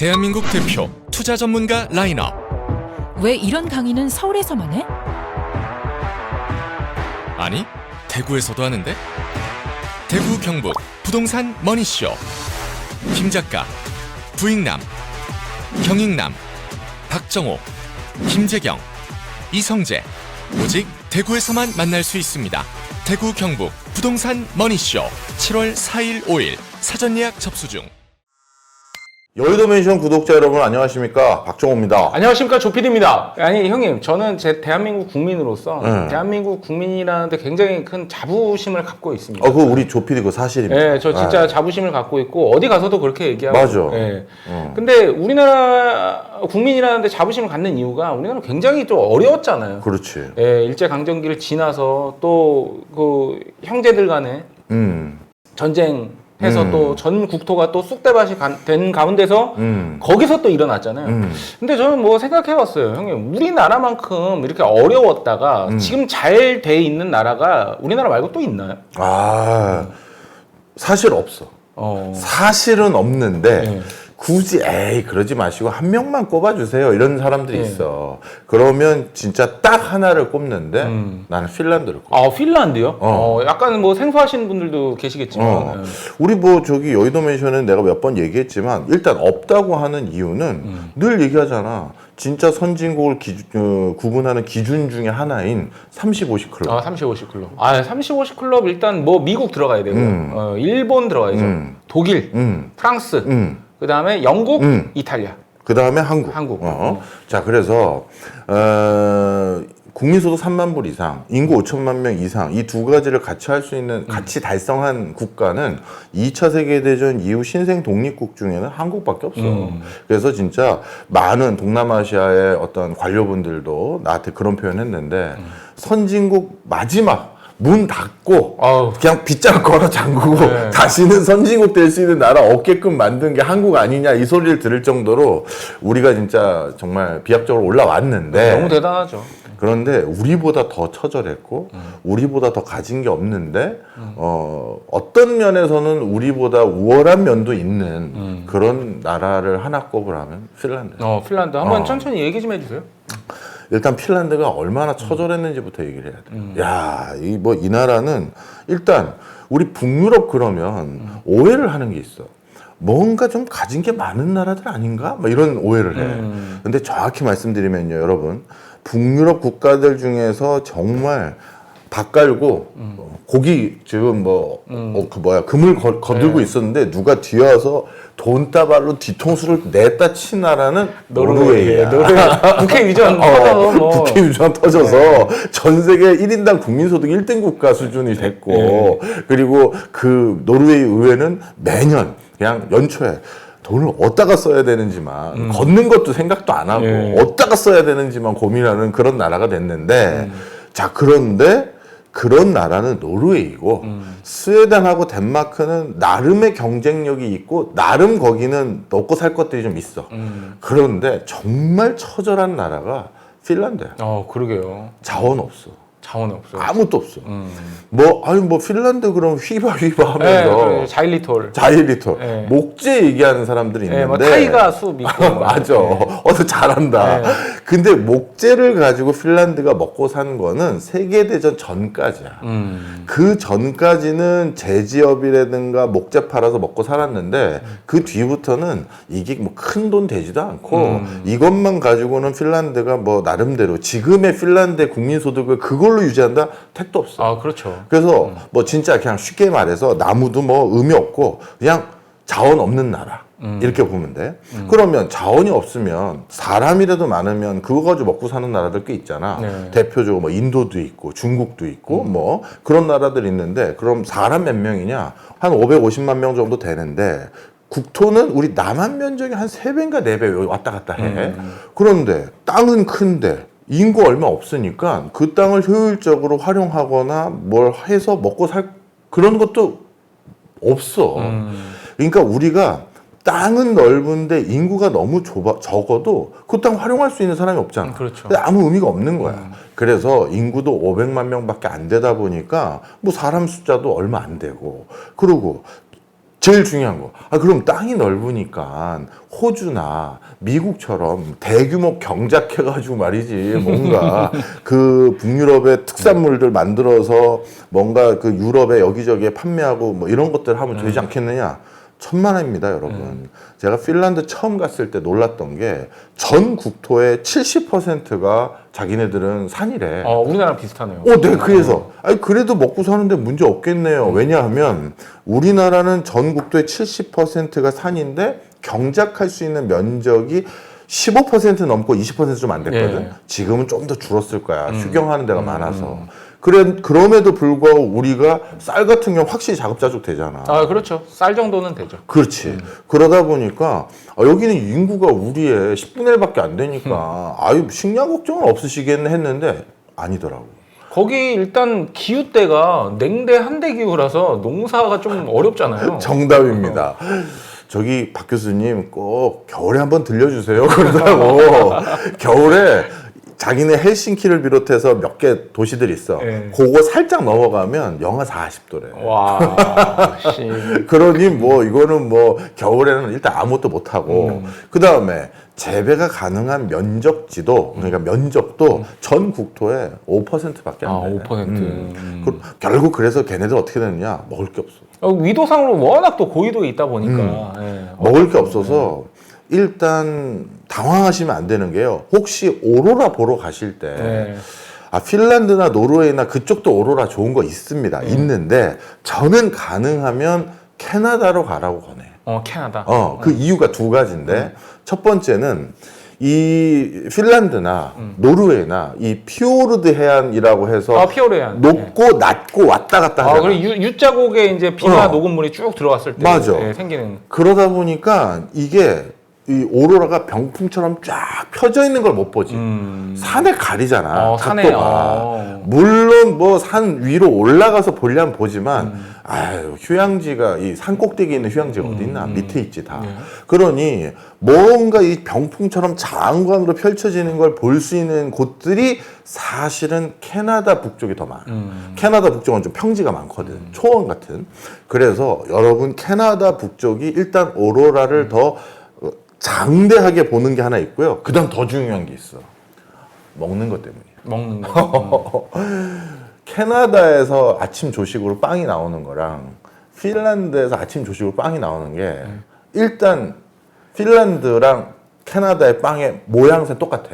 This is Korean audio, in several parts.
대한민국 대표 투자 전문가 라인업. 왜 이런 강의는 서울에서만 해? 아니, 대구에서도 하는데? 대구 경북 부동산 머니쇼. 김 작가, 부익남, 경익남, 박정호, 김재경, 이성재. 오직 대구에서만 만날 수 있습니다. 대구 경북 부동산 머니쇼 7월 4일 5일 사전 예약 접수 중. 여의도 맨션 구독자 여러분 안녕하십니까, 박정호입니다. 안녕하십니까, 조피디입니다. 아니 형님, 저는 제 대한민국 국민으로서 대한민국 국민이라는 데 굉장히 큰 자부심을 갖고 있습니다. 그거 우리 조피디 그 사실입니다. 네, 저 진짜 자부심을 갖고 있고 어디 가서도 그렇게 얘기하고. 맞아. 네. 근데 우리나라 국민이라는 데 자부심을 갖는 이유가 우리나라는 굉장히 좀 어려웠잖아요. 그렇지. 네, 일제강점기를 지나서 또 그 형제들 간에 전쟁 해서 또 전 국토가 또 쑥대밭이 된 가운데서 거기서 또 일어났잖아요. 근데 저는 뭐 생각해봤어요, 형님. 우리나라만큼 이렇게 어려웠다가 지금 잘 돼 있는 나라가 우리나라 말고 또 있나요? 사실 없어. 사실은 없는데 네. 굳이 그러지 마시고 한 명만 꼽아주세요 이런 사람들이 네. 있어. 그러면 진짜 딱 하나를 꼽는데 나는 핀란드를 꼽아. 핀란드요? 약간 뭐 생소하시는 분들도 계시겠지만. 우리 뭐 저기 여의도 맨션은 내가 몇 번 얘기했지만 일단 없다고 하는 이유는 늘 얘기하잖아. 진짜 선진국을 구분하는 기준 중에 하나인 30-50 클럽. 30-50 클럽. 30-50 클럽 일단 뭐 미국 들어가야 되고요. 일본 들어가야죠. 독일, 프랑스, 그 다음에 영국, 이탈리아. 그 다음에 한국. 자, 그래서 국민소득 3만 불 이상, 인구 5천만 명 이상, 이 두 가지를 같이 할 수 있는, 같이 달성한 국가는 2차 세계대전 이후 신생 독립국 중에는 한국밖에 없어. 그래서 진짜 많은 동남아시아의 어떤 관료분들도 나한테 그런 표현 했는데, 선진국 마지막 문 닫고 그냥 빗장 걸어 잠그고 다시는 선진국 될 수 있는 나라 없게끔 만든 게 한국 아니냐, 이 소리를 들을 정도로 우리가 진짜 정말 비약적으로 올라왔는데, 너무 대단하죠. 그런데 우리보다 더 처절했고 우리보다 더 가진 게 없는데 어떤 면에서는 우리보다 우월한 면도 있는 그런 나라를 하나 꼽으라면 핀란드. 핀란드 한번 천천히 얘기 좀 해주세요. 일단 핀란드가 얼마나 처절했는지부터 얘기를 해야 돼. 야, 이 나라는 일단 우리 북유럽 그러면 오해를 하는 게 있어. 뭔가 좀 가진 게 많은 나라들 아닌가? 막 이런 오해를 해. 근데 정확히 말씀드리면요, 여러분. 북유럽 국가들 중에서 정말 밥 깔고 고기 지금 금을 거들고 있었는데 누가 뒤에 와서 돈다발로 뒤통수를 냈다 친 나라는 노르웨이야. 국회 위전 터져서 국회 위전 터져서 전 세계 1인당 국민소득 1등 국가 수준이 됐고, 그리고 그 노르웨이 의회는 매년 그냥 연초에 돈을 어디다가 써야 되는지만 걷는 것도 생각도 안 하고 어디다가 써야 되는지만 고민하는 그런 나라가 됐는데, 자, 그런데 그런 나라는 노르웨이고 스웨덴하고 덴마크는 나름의 경쟁력이 있고 나름 거기는 먹고 살 것들이 좀 있어. 그런데 정말 처절한 나라가 핀란드야. 그러게요. 자원 없어. 자원이 없어요. 아무것도 없어. 핀란드 그럼 휘바 하면서 자일리톨. 목재 얘기하는 사람들이 있는데, 타이가 숲 있고. 맞아. 잘한다. 근데 목재를 가지고 핀란드가 먹고 사는 거는 세계대전 전까지야. 그 전까지는 제지업이라든가 목재 팔아서 먹고 살았는데, 그 뒤부터는 이게 뭐 큰 돈 되지도 않고, 이것만 가지고는 핀란드가 뭐 나름대로 지금의 핀란드의 국민소득을 그걸로 유지한다? 택도 없어. 그렇죠. 그래서 뭐 진짜 그냥 쉽게 말해서 나무도 뭐 의미 없고 그냥 자원 없는 나라. 이렇게 보면 돼. 그러면 자원이 없으면 사람이라도 많으면 그거 가지고 먹고 사는 나라들 꽤 있잖아. 대표적으로 뭐 인도도 있고 중국도 있고 뭐 그런 나라들 있는데, 그럼 사람 몇 명이냐? 한 550만 명 정도 되는데 국토는 우리 남한 면적이 한 3배인가 4배 왔다 갔다 해. 그런데 땅은 큰데 인구 얼마 없으니까 그 땅을 효율적으로 활용하거나 뭘 해서 먹고 살 그런 것도 없어. 그러니까 우리가 땅은 넓은데 인구가 너무 적어도 그 땅 활용할 수 있는 사람이 없잖아. 그렇죠. 근데 아무 의미가 없는 거야. 그래서 인구도 500만 명밖에 안 되다 보니까 뭐 사람 숫자도 얼마 안 되고, 그리고 제일 중요한 거. 그럼 땅이 넓으니까 호주나 미국처럼 대규모 경작해가지고 말이지 뭔가 그 북유럽의 특산물들 만들어서 뭔가 그 유럽에 여기저기에 판매하고 뭐 이런 것들 하면 되지 않겠느냐? 천만입니다, 여러분. 제가 핀란드 처음 갔을 때 놀랐던 게 전 국토의 70%가 자기네들은 산이래. 우리나라랑 비슷하네요. 네, 그래서. 그래도 먹고 사는데 문제 없겠네요. 왜냐하면 우리나라는 전 국토의 70%가 산인데 경작할 수 있는 면적이 15% 넘고 20% 좀 안 됐거든. 예. 지금은 좀 더 줄었을 거야. 휴경하는 데가 많아서. 그럼에도 불구하고 우리가 쌀 같은 경우 확실히 자급자족 되잖아. 그렇죠. 쌀 정도는 되죠. 그렇지. 그러다 보니까 여기는 인구가 우리의 10분의 1밖에 안 되니까 식량 걱정은 없으시겠네 했는데 아니더라고. 거기 일단 기후대가 냉대 한대 기후라서 농사가 좀 어렵잖아요. 정답입니다. 저기 박 교수님 꼭 겨울에 한번 들려주세요. 그러더라고. 겨울에 자기네 헬싱키를 비롯해서 몇 개 도시들이 있어. 네. 그거 살짝 넘어가면 영하 40도래. 와, 씨. 그러니 뭐 이거는 뭐 겨울에는 일단 아무것도 못 하고 그 다음에 재배가 가능한 면적지도 그러니까 면적도 전 국토의 5%밖에 안 돼. 5%. 결국 그래서 걔네들 어떻게 되느냐 먹을 게 없어. 위도상으로 워낙 또 고위도에 있다 보니까 먹을 게 없어서 일단 당황하시면 안 되는 게요. 혹시 오로라 보러 가실 때 핀란드나 노르웨이나 그쪽도 오로라 좋은 거 있습니다. 있는데 저는 가능하면 캐나다로 가라고 권해요. 캐나다. 그 이유가 두 가지인데 첫 번째는 이 핀란드나 노르웨이나 이 피오르드 해안이라고 해서 피오르드 해안. 높고 낮고 왔다 갔다 하잖아. 그리고 U자곡에 이제 비나 녹음물이 쭉 들어왔을 때 맞아. 생기는. 그러다 보니까 이게 이 오로라가 병풍처럼 쫙 펴져 있는 걸 못 보지. 산에 가리잖아. 산에. 각도가. 물론 뭐 산 위로 올라가서 보려면 보지만 휴양지가 이 산 꼭대기에 있는 휴양지가 어디 있나? 밑에 있지 다. 그러니 뭔가 이 병풍처럼 장관으로 펼쳐지는 걸 볼 수 있는 곳들이 사실은 캐나다 북쪽이 더 많아. 캐나다 북쪽은 좀 평지가 많거든. 초원 같은. 그래서 여러분 캐나다 북쪽이 일단 오로라를 더 장대하게 보는 게 하나 있고요. 그 다음 더 중요한 게 있어. 먹는 것 때문이야. 먹는 거. 캐나다에서 아침 조식으로 빵이 나오는 거랑 핀란드에서 아침 조식으로 빵이 나오는 게 일단 핀란드랑 캐나다의 빵의 모양새는 똑같아.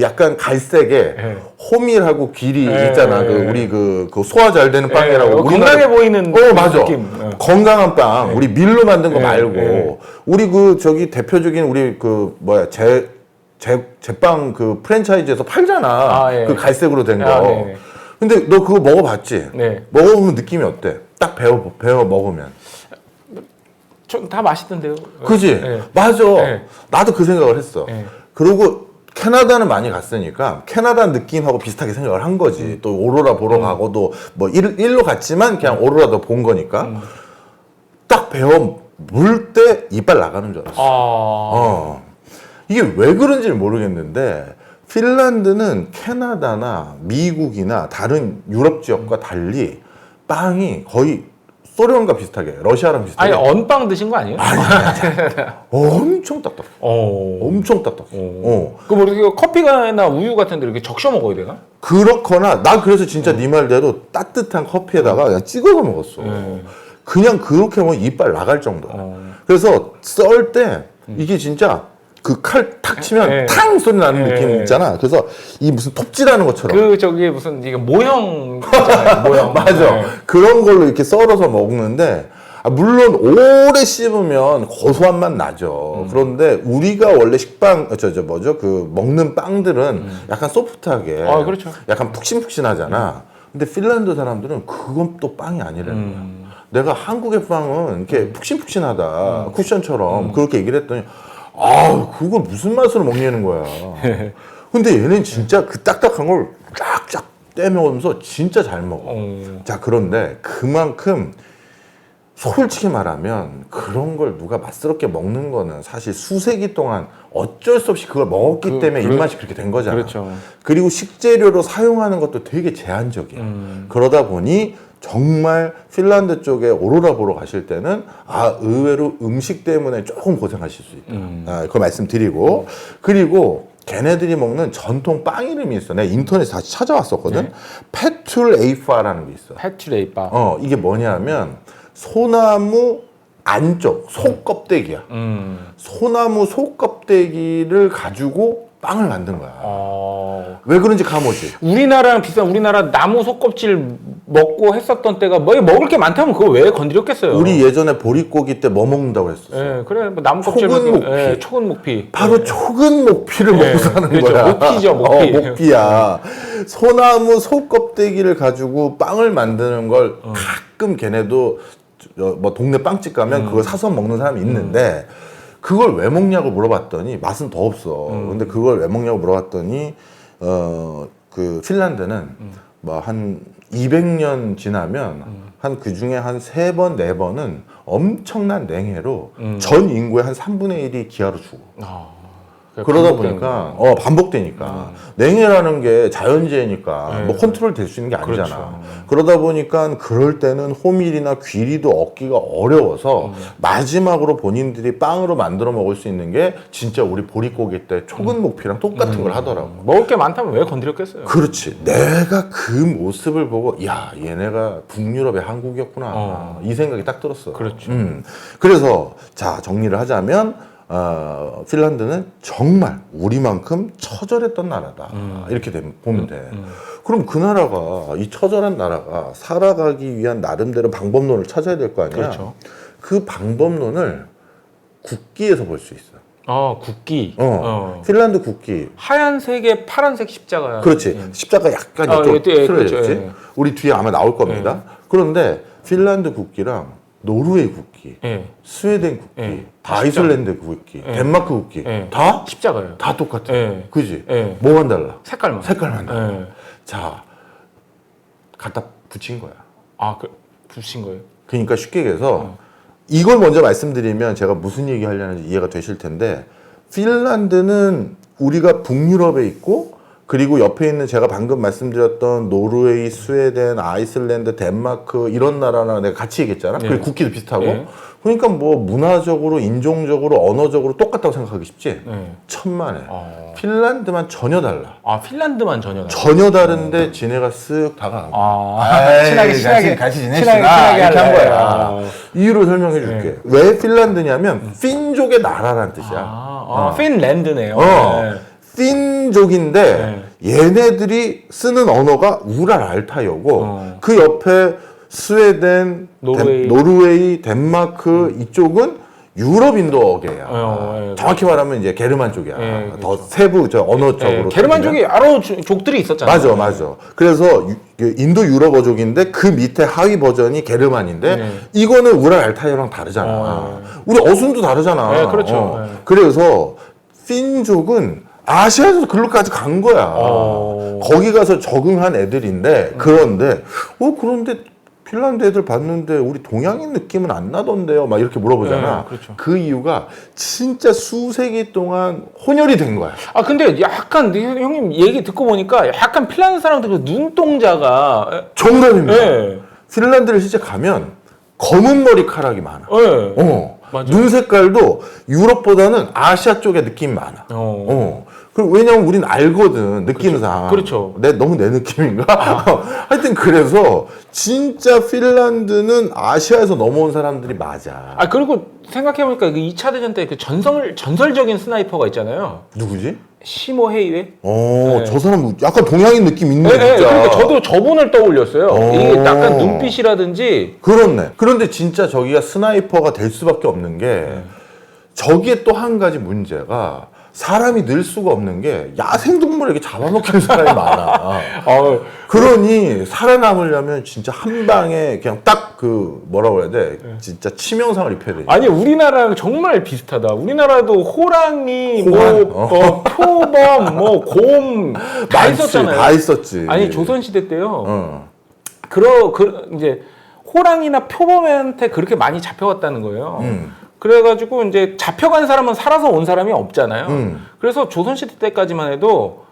약간 갈색에 호밀하고 길이 있잖아. 우리 그 소화 잘 되는 빵이라고. 건강해 보이는 맞아. 느낌. 건강한 빵. 우리 밀로 만든 거 말고. 우리 저기 대표적인 우리 제빵 그 프랜차이즈에서 팔잖아. 그 갈색으로 된 거. 근데 너 그거 먹어봤지? 네. 먹어보면 느낌이 어때? 딱 배워 먹으면. 다 맛있던데요. 그지? 맞아. 나도 그 생각을 했어. 그리고 캐나다는 많이 갔으니까 캐나다 느낌하고 비슷하게 생각을 한 거지. 또 오로라 보러 가고도 뭐 일로 갔지만 그냥 오로라도 본 거니까 딱 배워 물 때 이빨 나가는 줄 알았어. 이게 왜 그런지 모르겠는데 핀란드는 캐나다나 미국이나 다른 유럽 지역과 달리 빵이 거의 소련과 비슷하게 러시아랑 비슷하게 언빵 드신 거 아니에요? 아니. 엄청 딱딱해. 엄청 딱딱해. 그럼 우리 커피나 우유 같은 데 이렇게 적셔 먹어야 되나? 그렇거나 나 그래서 진짜 네 말대로 따뜻한 커피에다가 그냥 찍어서 먹었어. 그냥 그렇게 먹으면 이빨 나갈 정도야. 그래서 썰 때 이게 진짜 그 칼 탁 치면 탕 소리 나는 느낌 있잖아. 그래서 이 무슨 톱질하는 것처럼. 저기 무슨 이게 모형 있잖아요. 모형. 맞아. 그런 걸로 이렇게 썰어서 먹는데 물론 오래 씹으면 고소한 맛 나죠. 그런데 우리가 원래 식빵 그 먹는 빵들은 약간 소프트하게 그렇죠. 약간 푹신푹신하잖아. 근데 핀란드 사람들은 그건 또 빵이 아니라는 거야. 내가 한국의 빵은 이렇게 푹신푹신하다 쿠션처럼 그렇게 얘기를 했더니 그걸 무슨 맛으로 먹냐는 거야. 근데 얘는 진짜 그 딱딱한 걸 쫙쫙 떼먹으면서 진짜 잘 먹어. 자, 그런데 그만큼 솔직히 말하면 그런 걸 누가 맛스럽게 먹는 거는 사실 수세기 동안 어쩔 수 없이 그걸 먹었기 때문에 입맛이 그렇게 된 거잖아. 그렇죠. 그리고 식재료로 사용하는 것도 되게 제한적이야. 그러다 보니 정말 핀란드 쪽에 오로라 보러 가실 때는 의외로 음식 때문에 조금 고생하실 수 있다. 그거 말씀드리고 그리고 걔네들이 먹는 전통 빵 이름이 있어. 내가 인터넷에 다시 찾아왔었거든. 네. 페툴에이파라는 게 있어. 패츄레이바. 이게 뭐냐면 소나무 안쪽 속껍데기야. 소나무 속껍데기를 가지고 빵을 만든 거야. 왜 그런지 감오지. 우리나라랑 비슷한 우리나라 나무 속껍질 먹고 했었던 때가 뭐 먹을 게 많다면 그거 왜 건드렸겠어요? 우리 예전에 보릿고기 때 뭐 먹는다고 했었어? 예, 그래 뭐 나무 껍질 초근 목피. 예, 초근 목피. 바로 초근 목피를 먹고 사는 그렇죠. 거야. 목피죠, 목피. 목피야. 소나무 속껍데기를 가지고 빵을 만드는 걸 가끔 걔네도 뭐 동네 빵집 가면 그걸 사서 먹는 사람이 있는데 그걸 왜 먹냐고 물어봤더니 맛은 더 없어. 근데 그걸 왜 먹냐고 물어봤더니 그 핀란드는 뭐 한 200년 지나면 한 그 중에 한 3번, 4번은 엄청난 냉해로 전 인구의 한 3분의 1이 기아로 죽어. 그러다 보니까 반복되니까 냉해라는 게 자연재해니까 뭐 컨트롤 될 수 있는 게 아니잖아. 그렇죠. 그러다 보니까 그럴 때는 호밀이나 귀리도 얻기가 어려워서 마지막으로 본인들이 빵으로 만들어 먹을 수 있는 게 진짜 우리 보릿고기 때 초근 목피랑 똑같은 걸 하더라고. 먹을 게 많다면 왜 건드렸겠어요? 그렇지. 내가 그 모습을 보고 야 얘네가 북유럽의 한국이었구나 이 생각이 딱 들었어. 그렇죠. 그래서 자 정리를 하자면 핀란드는 정말 우리만큼 처절했던 나라다. 이렇게 보면 돼. 그럼 그 나라가 이 처절한 나라가 살아가기 위한 나름대로 방법론을 찾아야 될 거 아니야. 그렇죠. 그 방법론을 국기에서 볼 수 있어. 국기. 핀란드 국기. 하얀색에 파란색 십자가. 그렇지. 십자가 약간 이쪽 예, 틀어졌지. 그렇죠. 예. 우리 뒤에 아마 나올 겁니다. 그런데 핀란드 국기랑 노르웨이 국기, 예. 스웨덴 국기, 예. 아이슬란드 국기, 덴마크 국기 예. 다 십자가예요. 똑같아. 예. 그지? 예. 뭐만 달라? 색깔만. 색깔만 달라. 예. 자, 갖다 붙인 거야. 붙인 거예요. 그러니까 쉽게 얘기해서 이걸 먼저 말씀드리면 제가 무슨 얘기 하려는지 이해가 되실 텐데 핀란드는 우리가 북유럽에 있고 그리고 옆에 있는 제가 방금 말씀드렸던 노르웨이, 스웨덴, 아이슬란드, 덴마크 이런 나라랑 내가 같이 얘기했잖아. 네. 그리고 국기도 비슷하고. 네. 그러니까 뭐 문화적으로, 인종적으로, 언어적으로 똑같다고 생각하기 쉽지? 네. 천만에. 핀란드만 전혀 달라. 핀란드만 전혀 달라. 전혀 다른데 지네가 쓱 다가가고. 친하게 같이 지냅시다. 이렇게 한 할래. 거야. 이유를 설명해 줄게. 왜 핀란드냐면 핀족의 나라라는 뜻이야. 핀랜드네요. 핀족인데 얘네들이 쓰는 언어가 우랄 알타이어고 그 옆에 스웨덴, 노르웨이, 덴마크 이쪽은 유럽 인도어계야. 정확히 말하면 이제 게르만 쪽이야. 더 그렇죠. 세부 언어적으로. 게르만 쪽이 여러 족들이 있었잖아요. 맞아. 그래서 인도 유럽어족인데 그 밑에 하위 버전이 게르만인데 이거는 우랄 알타이어랑 다르잖아. 우리 어순도 다르잖아. 그렇죠. 그래서 핀족은 아시아에서 글로까지 간 거야. 거기 가서 적응한 애들인데 그런데 핀란드 애들 봤는데 우리 동양인 느낌은 안 나던데요. 막 이렇게 물어보잖아. 그렇죠. 그 이유가 진짜 수세기 동안 혼혈이 된 거야. 근데 약간 형님 얘기 듣고 보니까 약간 핀란드 사람들 그 눈동자가 정답입니다. 네. 핀란드를 실제 가면 검은 머리카락이 많아. 맞아요. 눈 색깔도 유럽보다는 아시아 쪽에 느낌이 많아. 그리고 왜냐면 우린 알거든, 느낌상. 그렇죠. 너무 내 느낌인가? 하여튼 그래서 진짜 핀란드는 아시아에서 넘어온 사람들이 맞아. 그리고 생각해보니까 그 2차 대전 때 그 전설적인 스나이퍼가 있잖아요. 누구지? 시모 헤이웨? 저 사람 약간 동양인 느낌 있네, 진짜. 그러니까 저도 저분을 떠올렸어요. 이게 약간 눈빛이라든지. 그렇네. 그런데 진짜 저기가 스나이퍼가 될 수밖에 없는 게 저기에 또 한 가지 문제가 사람이 늘 수가 없는 게 야생동물에게 잡아먹히는 사람이 많아. 그러니 살아남으려면 진짜 한 방에 그냥 딱 뭐라고 해야 돼? 진짜 치명상을 입혀야 돼. 아니 우리나라랑 정말 비슷하다. 우리나라도 호랑이, 표범, 곰 다 있었잖아요. 다 있었지. 아니 조선시대 때요. 이제 호랑이나 표범한테 그렇게 많이 잡혀갔다는 거예요. 그래가지고 이제 잡혀간 사람은 살아서 온 사람이 없잖아요. 그래서 조선시대 때까지만 해도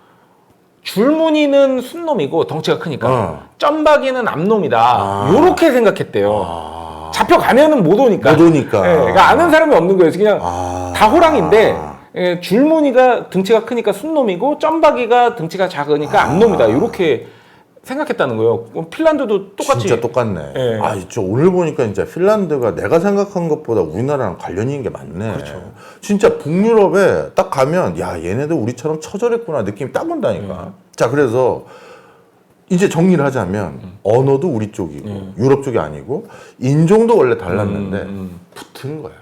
줄무늬는 순놈이고 덩치가 크니까 어. 점박이는 암놈이다. 아. 요렇게 생각했대요. 잡혀가면은 못 오니까. 못 오니까. 예, 그러니까 아는 사람이 없는 거예요. 그냥 아. 다 호랑인데 예, 줄무늬가 등치가 크니까 순놈이고 점박이가 등치가 작으니까 암놈이다. 이렇게 생각했다는 거예요. 핀란드도 똑같이. 진짜 똑같네. 예. 아, 저 오늘 보니까 진짜 핀란드가 내가 생각한 것보다 우리나라랑 관련이 있는 게 많네. 그렇죠. 진짜 북유럽에 딱 가면 야 얘네들 우리처럼 처절했구나 느낌이 딱 온다니까. 자 그래서 이제 정리를 하자면 언어도 우리 쪽이고 유럽 쪽이 아니고 인종도 원래 달랐는데 붙은 거야.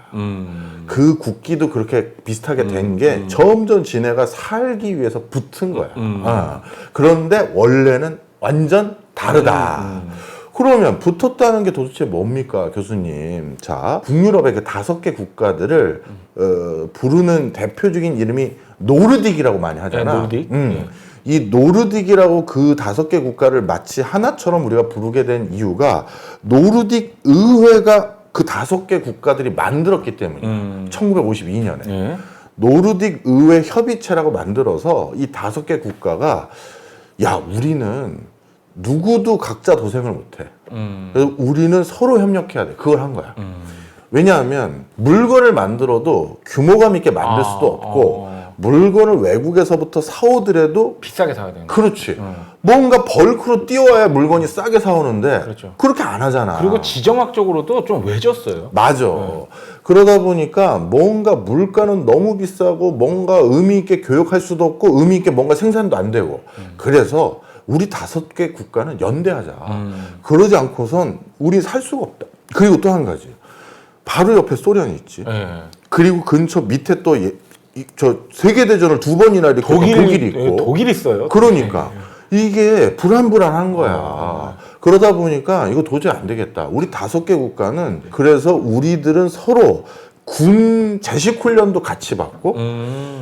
그 국기도 그렇게 비슷하게 된 게 점점 지네가 살기 위해서 붙은 거야. 아, 그런데 원래는 완전 다르다. 그러면 붙었다는 게 도대체 뭡니까, 교수님? 자, 북유럽의 그 5개 국가들을 부르는 대표적인 이름이 노르딕이라고 많이 하잖아. 네, 노르딕. 이 노르딕이라고 그 5개 국가를 마치 하나처럼 우리가 부르게 된 이유가 노르딕 의회가 그 5개 국가들이 만들었기 때문이야. 1952년에. 예. 노르딕 의회 협의체라고 만들어서 이 5개 국가가 야 우리는 누구도 각자 도생을 못해. 그래서 우리는 서로 협력해야 돼. 그걸 한 거야. 왜냐하면 물건을 만들어도 규모감 있게 만들 수도 없고 물건을 외국에서부터 사오더라도 비싸게 사야 되는 거예요. 그렇지. 뭔가 벌크로 띄워야 물건이 싸게 사오는데 그렇죠. 그렇게 안 하잖아. 그리고 지정학적으로도 좀 외졌어요. 맞아. 그러다 보니까 뭔가 물가는 너무 비싸고 뭔가 의미 있게 교육할 수도 없고 의미 있게 뭔가 생산도 안 되고 그래서 우리 5개 국가는 연대하자. 그러지 않고선 우리 살 수가 없다. 그리고 또 한 가지. 바로 옆에 소련이 있지. 예. 그리고 근처 밑에 또 저 세계대전을 2번이나 이렇게 독일이 있고. 독일 있어요. 그러니까 이게 불안불안한 거야. 그러다 보니까 이거 도저히 안 되겠다. 우리 5개 국가는 그래서 우리들은 서로 군 제식 훈련도 같이 받고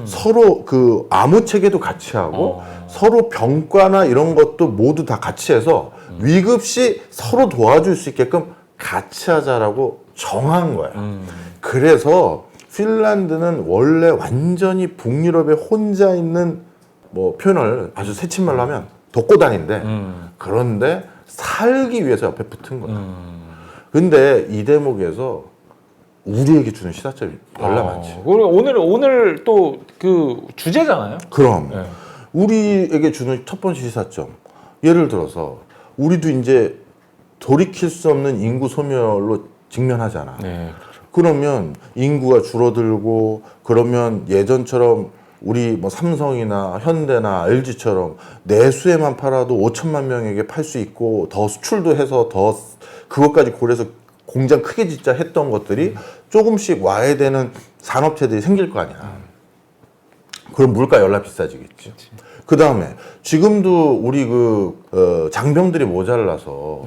서로 그 암호 체계도 같이 하고 서로 병과나 이런 것도 모두 다 같이 해서 위급 시 서로 도와줄 수 있게끔 같이 하자라고 정한 거야. 그래서 핀란드는 원래 완전히 북유럽에 혼자 있는 뭐 표현을 아주 새침말로 하면 독고단인데 그런데 살기 위해서 옆에 붙은 거야. 근데 이 대목에서 우리에게 주는 시사점이 별로 많지. 그리고 오늘 또 그 주제잖아요. 그럼 네. 우리에게 주는 첫 번째 시사점. 예를 들어서 우리도 이제 돌이킬 수 없는 인구 소멸로 직면하잖아. 네. 그러면 인구가 줄어들고 그러면 예전처럼 우리 뭐 삼성이나 현대나 LG처럼 내수에만 팔아도 5천만 명에게 팔 수 있고 더 수출도 해서 더 그것까지 고려해서 공장 크게 짓자 했던 것들이 조금씩 와야 되는 산업체들이 생길 거 아니야. 그럼 물가 연락 비싸지겠지. 그 다음에 지금도 우리 장병들이 모자라서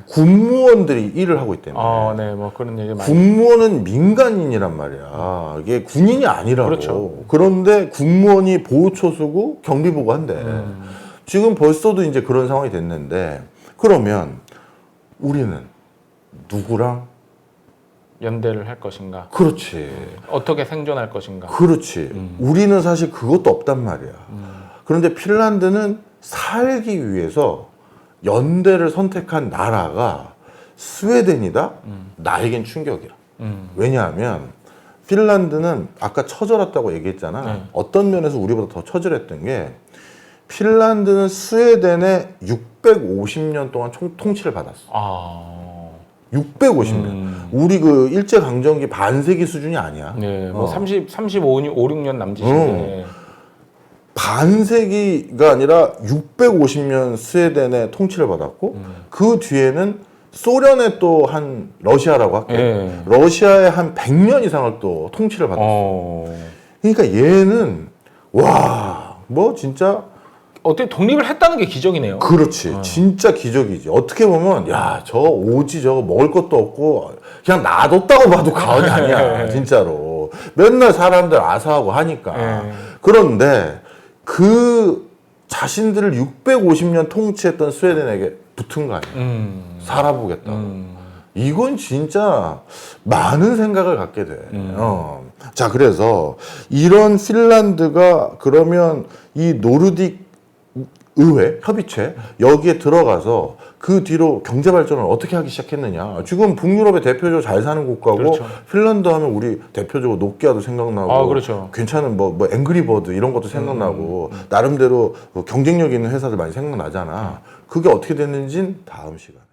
군무원들이 일을 하고 있다며. 네, 뭐 그런 얘기 많이. 군무원은 민간인이란 말이야. 이게 군인이 아니라고. 그렇죠. 그런데 군무원이 보호처수고 경비보고 한대. 지금 벌써도 이제 그런 상황이 됐는데 그러면 우리는 누구랑? 연대를 할 것인가? 그렇지. 어떻게 생존할 것인가? 그렇지. 우리는 사실 그것도 없단 말이야. 그런데 핀란드는 살기 위해서 연대를 선택한 나라가 스웨덴이다? 나에겐 충격이야. 왜냐하면 핀란드는 아까 처절했다고 얘기했잖아. 네. 어떤 면에서 우리보다 더 처절했던 게 핀란드는 스웨덴에 650년 동안 통치를 받았어. 650년. 우리 그 일제강점기 반세기 수준이 아니야. 네, 뭐 35, 6년 남짓인데. 반세기가 아니라 650년 스웨덴에 통치를 받았고 그 뒤에는 소련에 또 한 러시아라고 할게. 네. 러시아에 한 100년 이상을 또 통치를 받았어. 그러니까 얘는 와, 뭐 진짜 어떻게 독립을 했다는 게 기적이네요. 그렇지. 진짜 기적이지. 어떻게 보면 야, 저 오지 저거 먹을 것도 없고 그냥 놔뒀다고 봐도 과언이 아니야. 진짜로. 맨날 사람들 아사하고 하니까. 그런데 그 자신들을 650년 통치했던 스웨덴에게 붙은 거 아니야. 살아보겠다고. 이건 진짜 많은 생각을 갖게 돼. 자, 그래서 이런 핀란드가 그러면 이 노르딕 의회, 협의체 여기에 들어가서 그 뒤로 경제 발전을 어떻게 하기 시작했느냐. 지금 북유럽의 대표적으로 잘 사는 국가고 그렇죠. 핀란드 하면 우리 대표적으로 노키아도 생각나고 아, 그렇죠. 괜찮은 뭐 앵그리버드 이런 것도 생각나고 나름대로 경쟁력 있는 회사들 많이 생각나잖아. 그게 어떻게 됐는지는 다음 시간에.